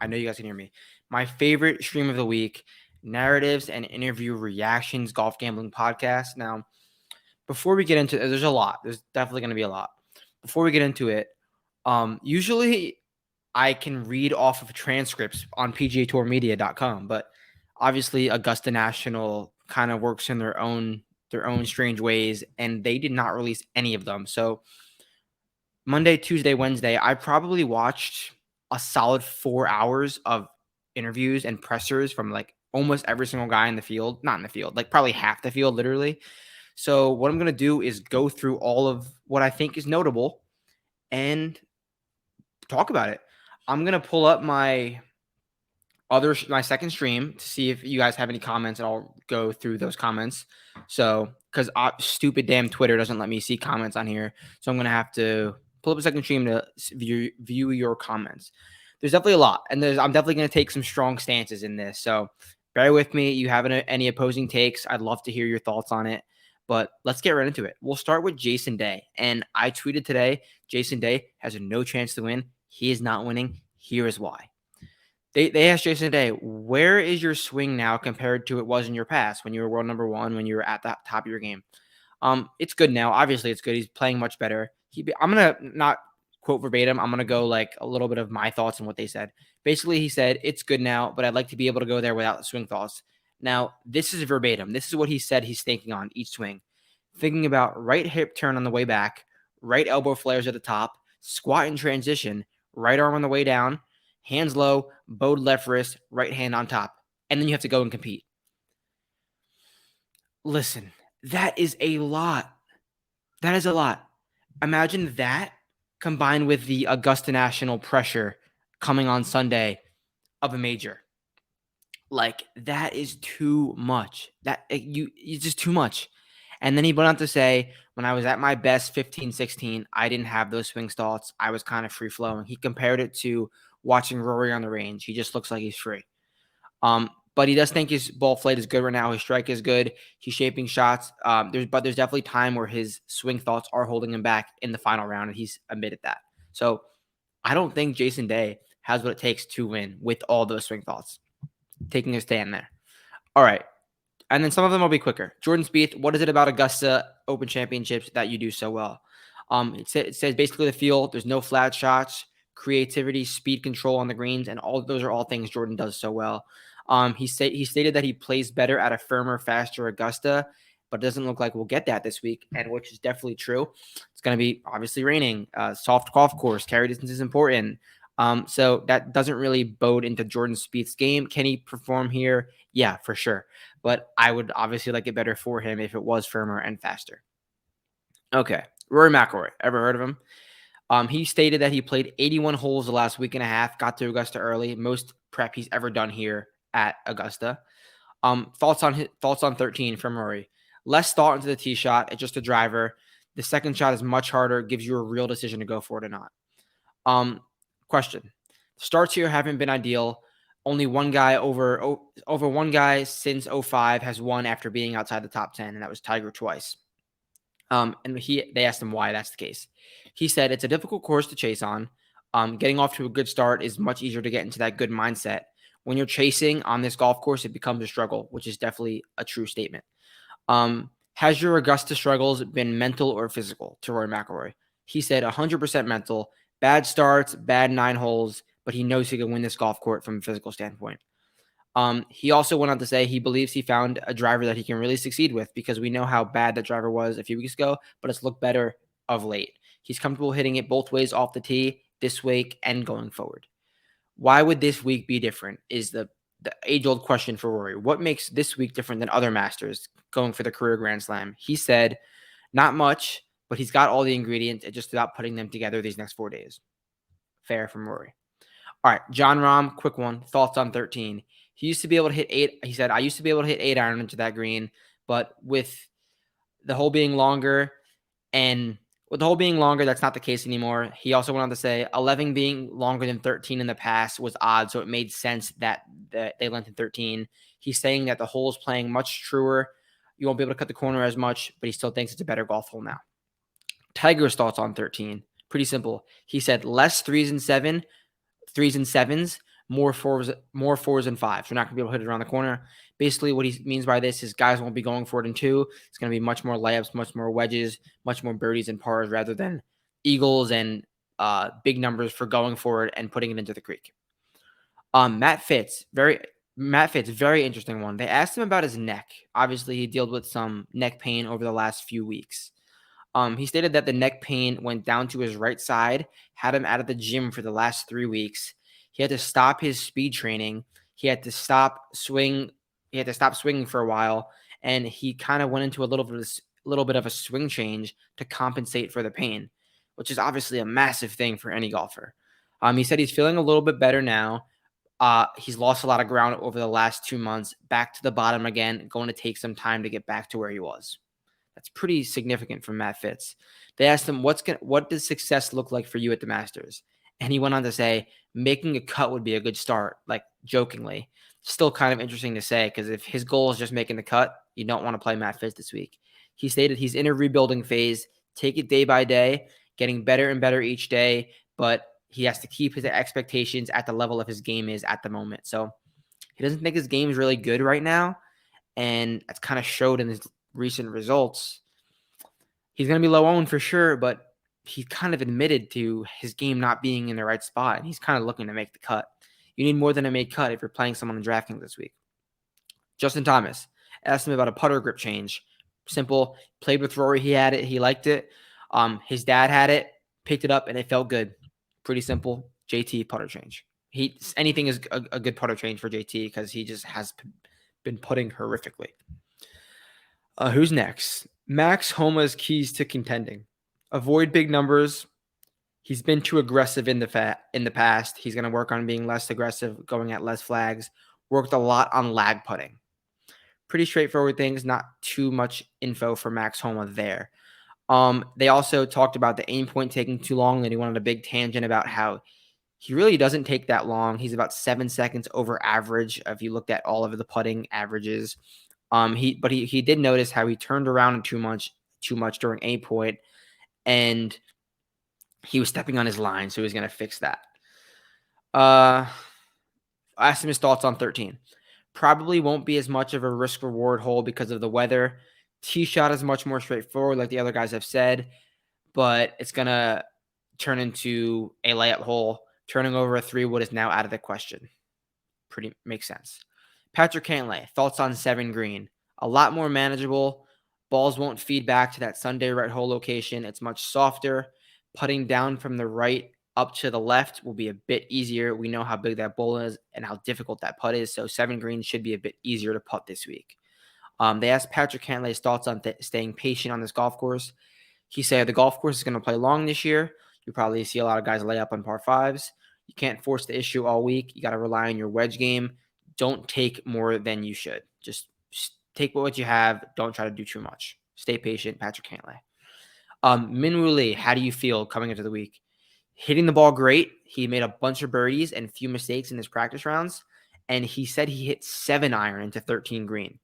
I know you guys can hear me. My favorite stream of the week, narratives and interview reactions golf gambling podcast. Now, before we get into it, there's a lot. There's definitely going to be a lot. Before we get into it, usually I can read off of transcripts on PGAtourmedia.com, but obviously Augusta National kind of works in their own strange ways, and they did not release any of them. So Monday, Tuesday, Wednesday, I probably watched a solid 4 hours of interviews and pressers from like almost every single guy in the field, not in the field, like probably half the field, literally. So what I'm going to do is go through all of what I think is notable and talk about it. I'm going to pull up my second stream to see if you guys have any comments, and I'll go through those comments. So, because stupid damn Twitter doesn't let me see comments on here, so I'm gonna have to pull up a second stream to view your comments. There's definitely a lot, and I'm definitely gonna take some strong stances in this. So, bear with me. You have any opposing takes? I'd love to hear your thoughts on it. But let's get right into it. We'll start with Jason Day, and I tweeted today: Jason Day has no chance to win. He is not winning. Here is why. They asked Jason today, where is your swing now compared to it was in your past when you were world number one, when you were at the top of your game? It's good now. Obviously, it's good. He's playing much better. I'm gonna not quote verbatim. I'm gonna go like a little bit of my thoughts on what they said. Basically, he said it's good now, but I'd like to be able to go there without the swing thoughts. Now, this is verbatim. This is what he said he's thinking on each swing. Thinking about right hip turn on the way back, right elbow flares at the top, squat in transition, right arm on the way down, hands low, bowed left wrist, right hand on top. And then you have to go and compete. Listen, that is a lot. That is a lot. Imagine that combined with the Augusta National pressure coming on Sunday of a major. Like, that is too much. It's just too much. And then he went on to say, when I was at my best 15, 16, I didn't have those swing thoughts. I was kind of free flowing. He compared it to watching Rory on the range. He just looks like he's free. But he does think his ball flight is good right now. His strike is good. He's shaping shots. There's definitely time where his swing thoughts are holding him back in the final round, and he's admitted that. So I don't think Jason Day has what it takes to win with all those swing thoughts. Taking a stand there. All right. And then some of them will be quicker. Jordan Spieth, what is it about Augusta Open Championships that you do so well? It says basically the feel. There's no flat shots, creativity, speed control on the greens, and all those are all things Jordan does so well. He stated that he plays better at a firmer, faster Augusta, but it doesn't look like we'll get that this week, and which is definitely true. It's going to be obviously raining, soft golf course, carry distance is important. So that doesn't really bode into Jordan Spieth's game. Can he perform here? Yeah, for sure. But I would obviously like it better for him if it was firmer and faster. Okay, Rory McIlroy. Ever heard of him? He stated that he played 81 holes the last week and a half, got to Augusta early, most prep he's ever done here at Augusta. Thoughts on 13 from Rory. Less thought into the tee shot. It's just a driver. The second shot is much harder, gives you a real decision to go for it or not. Question. Starts here haven't been ideal. Only one guy over one guy since 05 has won after being outside the top 10, and that was Tiger twice. And they asked him why that's the case. He said it's a difficult course to chase on. Getting off to a good start is much easier to get into that good mindset. When you're chasing on this golf course, it becomes a struggle, which is definitely a true statement. Has your Augusta struggles been mental or physical to Rory McIlroy? He said 100% mental. Bad starts, bad 9 holes, but he knows he can win this golf course from a physical standpoint. He also went on to say he believes he found a driver that he can really succeed with because we know how bad that driver was a few weeks ago, but it's looked better of late. He's comfortable hitting it both ways off the tee this week and going forward. Why would this week be different is the age-old question for Rory. What makes this week different than other Masters going for the career Grand Slam? He said, not much, but he's got all the ingredients. It's just about putting them together these next 4 days. Fair from Rory. All right, John Rahm, quick one. Thoughts on 13. He used to be able to hit 8. He said, I used to be able to hit 8 iron into that green, but with the hole being longer, that's not the case anymore. He also went on to say 11 being longer than 13 in the past was odd, so it made sense that they lengthened 13. He's saying that the hole is playing much truer. You won't be able to cut the corner as much, but he still thinks it's a better golf hole now. Tiger's thoughts on 13. Pretty simple. He said less 3s and 7s, more fours and fives. We're not going to be able to hit it around the corner. Basically, what he means by this is guys won't be going for it in two. It's going to be much more layups, much more wedges, much more birdies and pars rather than eagles and big numbers for going for it and putting it into the creek. Matt Fitz, very interesting one. They asked him about his neck. Obviously, he dealt with some neck pain over the last few weeks. He stated that the neck pain went down to his right side, had him out of the gym for the last 3 weeks. He had to stop his speed training. He had to stop swinging for a while, and he kind of went into a little bit of a swing change to compensate for the pain, which is obviously a massive thing for any golfer. He said he's feeling a little bit better now. He's lost a lot of ground over the last 2 months, back to the bottom again, going to take some time to get back to where he was. That's pretty significant from Matt Fitz. They asked him, what does success look like for you at the Masters? And he went on to say, making a cut would be a good start, like jokingly. Still kind of interesting to say, because if his goal is just making the cut, you don't want to play Matt Fitz this week. He stated he's in a rebuilding phase, take it day by day, getting better and better each day, but he has to keep his expectations at the level of his game is at the moment. So he doesn't think his game is really good right now, and that's kind of showed in his recent results. He's going to be low owned for sure, but he kind of admitted to his game not being in the right spot, and he's kind of looking to make the cut. You need more than a made cut if you're playing someone in DraftKings this week. Justin Thomas asked him about a putter grip change. Simple. Played with Rory. He had it. He liked it. His dad had it. Picked it up, and it felt good. Pretty simple. JT putter change. Anything is a good putter change for JT because he just has been putting horrifically. Who's next? Max Homa's keys to contending. Avoid big numbers. He's been too aggressive in the past. He's going to work on being less aggressive, going at less flags. Worked a lot on lag putting. Pretty straightforward things. Not too much info for Max Homa there. They also talked about the aim point taking too long, and he went on a big tangent about how he really doesn't take that long. He's about 7 seconds over average if you looked at all of the putting averages. He did notice how he turned around too much during aim point, and he was stepping on his line, so he was going to fix that. I asked him his thoughts on 13. Probably won't be as much of a risk-reward hole because of the weather. Tee shot is much more straightforward, like the other guys have said, but it's going to turn into a layup hole. Turning over a 3-wood is now out of the question. Pretty makes sense. Patrick Cantlay, thoughts on 7 green. A lot more manageable. Balls won't feed back to that Sunday right hole location. It's much softer. Putting down from the right up to the left will be a bit easier. We know how big that bowl is and how difficult that putt is, so 7 green should be a bit easier to putt this week. They asked Patrick Cantlay's thoughts on staying patient on this golf course. He said the golf course is going to play long this year. You probably see a lot of guys lay up on par 5s. You can't force the issue all week. You got to rely on your wedge game. Don't take more than you should. Just take what you have. Don't try to do too much. Stay patient, Patrick Cantlay. Minwoo Lee, how do you feel coming into the week? Hitting the ball great. He made a bunch of birdies and few mistakes in his practice rounds. And he said he hit 7 iron into 13 green.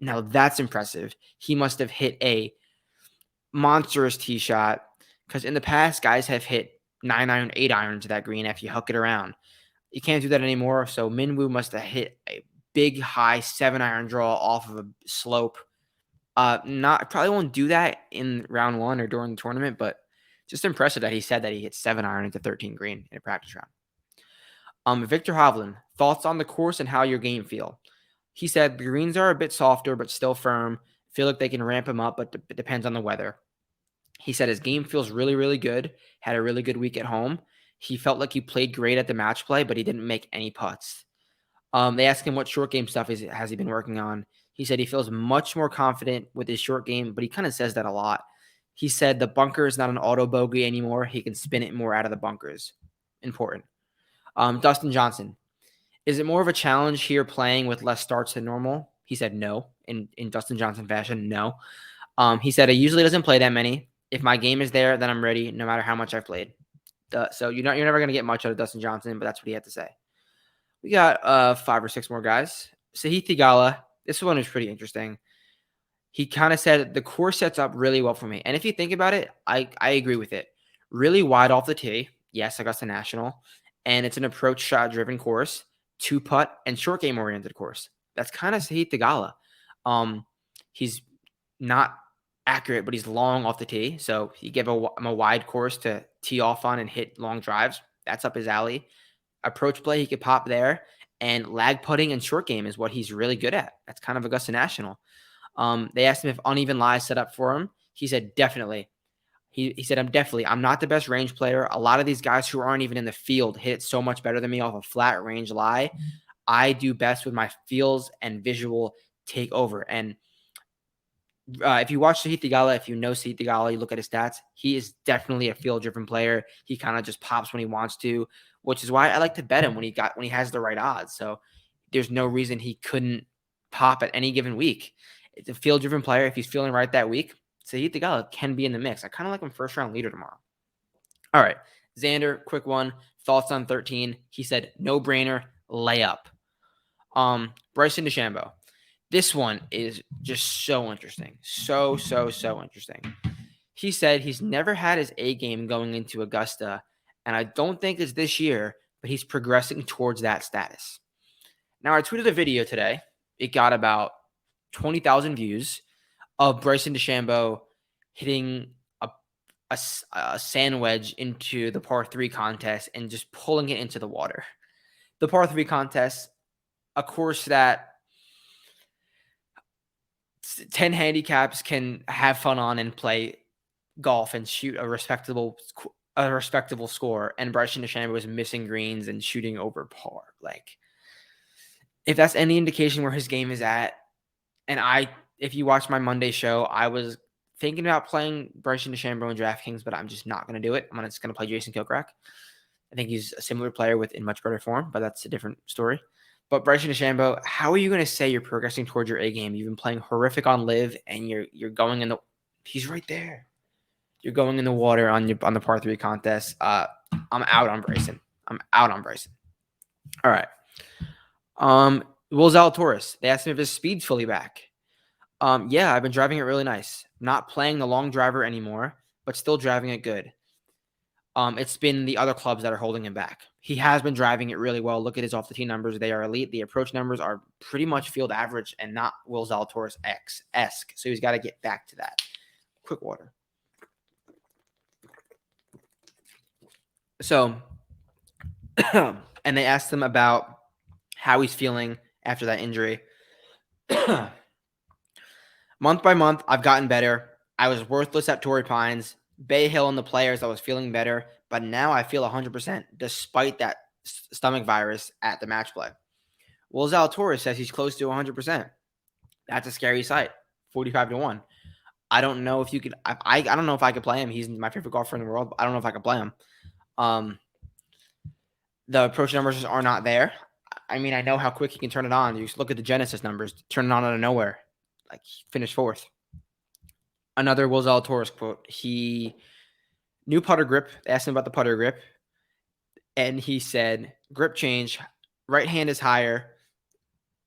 Now that's impressive. He must have hit a monstrous tee shot because in the past, guys have hit 9 iron, 8 iron to that green if you hook it around. You can't do that anymore. So Minwoo must have hit a big high 7 iron draw off of a slope. Probably won't do that in round 1 or during the tournament, but just impressive that he said that he hit 7 iron into 13 green in a practice round. Victor Hovland, thoughts on the course and how your game feel? He said the greens are a bit softer, but still firm. Feel like they can ramp him up, but it depends on the weather. He said his game feels really, really good. Had a really good week at home. He felt like he played great at the match play, but he didn't make any putts. They asked him what short game stuff has he been working on. He said he feels much more confident with his short game, but he kind of says that a lot. He said the bunker is not an auto bogey anymore. He can spin it more out of the bunkers. Important. Dustin Johnson. Is it more of a challenge here playing with less starts than normal? He said no. In Dustin Johnson fashion, no. He said he usually doesn't play that many. If my game is there, then I'm ready no matter how much I've played. So you're never going to get much out of Dustin Johnson, but that's what he had to say. We got 5 or 6 more guys. Sahith Theegala. This one is pretty interesting. He kind of said the course sets up really well for me. And if you think about it, I agree with it. Really wide off the tee. Yes, Augusta National. and it's an approach shot driven course, 2-putt and short game oriented course. That's kind of Sahith Theegala. He's not accurate, but he's long off the tee. So he gave him a wide course to tee off on and hit long drives. That's up his alley. Approach play, he could pop there. And lag putting and short game is what he's really good at. That's kind of Augusta National. They asked him if uneven lies set up for him. He said, definitely. He said, I'm not the best range player. A lot of these guys who aren't even in the field hit it so much better than me off a flat range lie. I do best with my feels and visual take over. And if you watch Sahith Theegala, if you know Sahith Theegala, you look at his stats, he is definitely a field-driven player. He kind of just pops when he wants to, which is why I like to bet him when he has the right odds. So there's no reason he couldn't pop at any given week. It's a field-driven player. If he's feeling right that week, Sahith Theegala can be in the mix. I kind of like him first-round leader tomorrow. All right, Xander, quick one. Thoughts on 13? He said, no-brainer, layup. Bryson DeChambeau. This one is just so interesting. So interesting. He said he's never had his A game going into Augusta, and I don't think it's this year, but he's progressing towards that status. Now, I tweeted a video today. It got about 20,000 views of Bryson DeChambeau hitting a sand wedge into the par 3 contest and just pulling it into the water. The par 3 contest, a course that 10 handicaps can have fun on and play golf and shoot a respectable score. And Bryson DeChambeau was missing greens and shooting over par. Like, if that's any indication where his game is at, and if you watch my Monday show, I was thinking about playing Bryson DeChambeau in DraftKings, but I'm just not going to do it. I'm just going to play Jason Kilcrack. I think he's a similar player in much better form, but that's a different story. But Bryson DeChambeau, how are you going to say you're progressing towards your A game? You've been playing horrific on live, and you're going in the. He's right there. You're going in the water on the par 3 contest. I'm out on Bryson. All right. Will Zalatoris. They asked him if his speed's fully back. Yeah, I've been driving it really nice. Not playing the long driver anymore, but still driving it good. It's been the other clubs that are holding him back. He has been driving it really well. Look at his off-the-tee numbers. They are elite. The approach numbers are pretty much field average and not Will Zalatoris-esque. So he's got to get back to that. Quick water. So, and they asked him about how he's feeling after that injury. Month by month, I've gotten better. I was worthless at Torrey Pines. Bay Hill and the players, I was feeling better, but now I feel 100% despite that stomach virus at the match play. Will Zalatoris says he's close to 100%. That's a scary sight, 45-1. I don't know if you could. I don't know if I could play him. He's my favorite golfer in the world. But I don't know if I could play him. The approach numbers are not there. I mean, I know how quick he can turn it on. You just look at the Genesis numbers, turn it on out of nowhere. Like, he finished 4th. Another Will Zalatoris quote. He new putter grip. They asked him about the putter grip, and he said, "Grip change. Right hand is higher.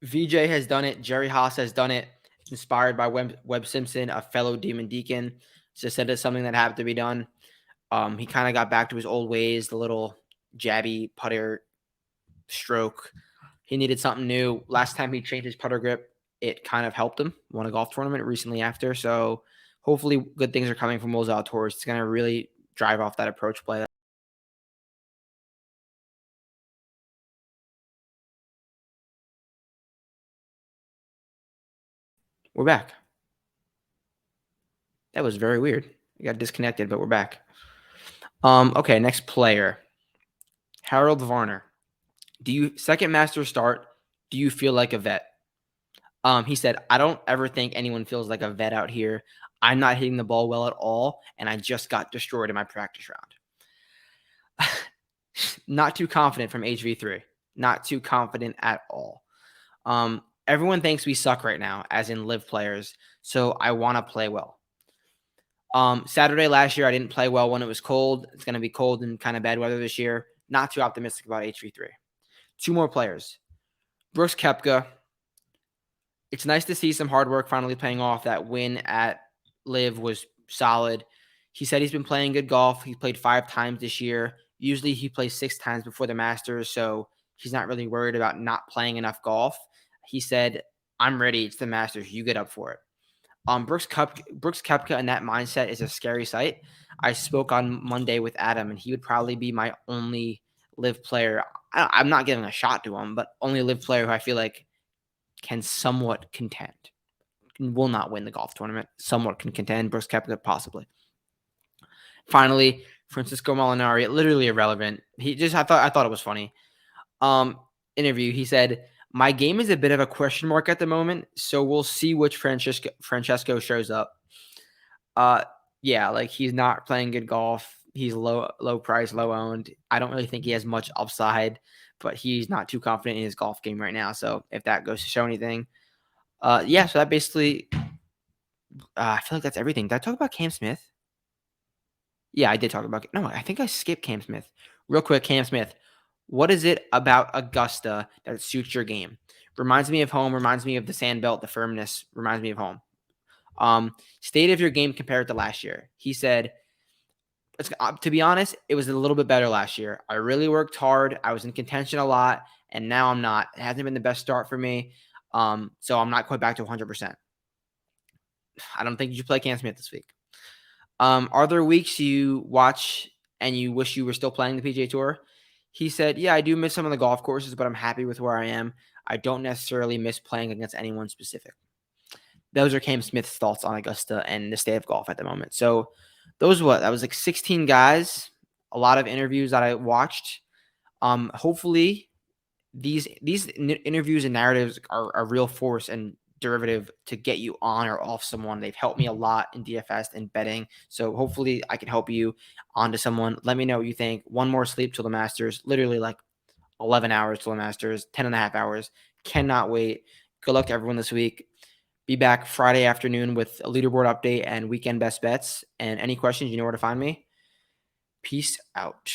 VJ has done it. Jerry Haas has done it. Inspired by Webb Simpson, a fellow Demon Deacon. Just said it's something that had to be done. He kind of got back to his old ways, the little jabby putter stroke. He needed something new. Last time he changed his putter grip, it kind of helped him. Won a golf tournament recently after. So hopefully good things are coming from Will Zalatoris. It's going to really drive off that approach play. We're back. That was very weird. We got disconnected, but we're back. Okay, next player. Harold Varner. Second Master start, do you feel like a vet? He said, I don't ever think anyone feels like a vet out here. I'm not hitting the ball well at all, and I just got destroyed in my practice round. Not too confident from HV3. Not too confident at all. Everyone thinks we suck right now, as in live players, so I want to play well. Saturday last year, I didn't play well when it was cold. It's going to be cold and kind of bad weather this year. Not too optimistic about HV3. 2 more players. Brooks Koepka. It's nice to see some hard work finally paying off. That win at Live was solid. He said he's been playing good golf. He played 5 times this year. Usually he plays 6 times before the Masters, so he's not really worried about not playing enough golf. He said, "I'm ready. It's the Masters. You get up for it." Brooks Koepka and that mindset is a scary sight. I spoke on Monday with Adam, and he would probably be my only live player. I'm not giving a shot to him, but only live player who I feel like can somewhat contend. Will not win the golf tournament. Somewhat can contend. Brooks Koepka possibly. Finally, Francisco Molinari, literally irrelevant. I thought it was funny. Interview. He said, "My game is a bit of a question mark at the moment, so we'll see which Francesco shows up." Yeah, like he's not playing good golf. He's low price, low owned. I don't really think he has much upside, but he's not too confident in his golf game right now. So if that goes to show anything, yeah. So that basically, I feel like that's everything. Did I talk about Cam Smith? Yeah, I did talk about. No, I think I skipped Cam Smith. Real quick, Cam Smith. What is it about Augusta that suits your game? Reminds me of home. Reminds me of the sand belt. The firmness reminds me of home. State of your game compared to last year. He said, to be honest, it was a little bit better last year. I really worked hard. I was in contention a lot, and now I'm not. It hasn't been the best start for me. So I'm not quite back to 100%. I don't think you should play Cam Smith this week. Are there weeks you watch and you wish you were still playing the PGA Tour? He said, yeah, I do miss some of the golf courses, but I'm happy with where I am. I don't necessarily miss playing against anyone specific. Those are Cam Smith's thoughts on Augusta and the state of golf at the moment. So that was like 16 guys, a lot of interviews that I watched. Hopefully these interviews and narratives are a real force and derivative to get you on or off someone. They've helped me a lot in DFS and betting. So hopefully I can help you onto someone. Let me know what you think. One more sleep till the Masters, literally like 11 hours till the Masters, 10 and a half hours. Cannot wait. Good luck to everyone this week. Be back Friday afternoon with a leaderboard update and weekend best bets. And any questions, you know where to find me. Peace out.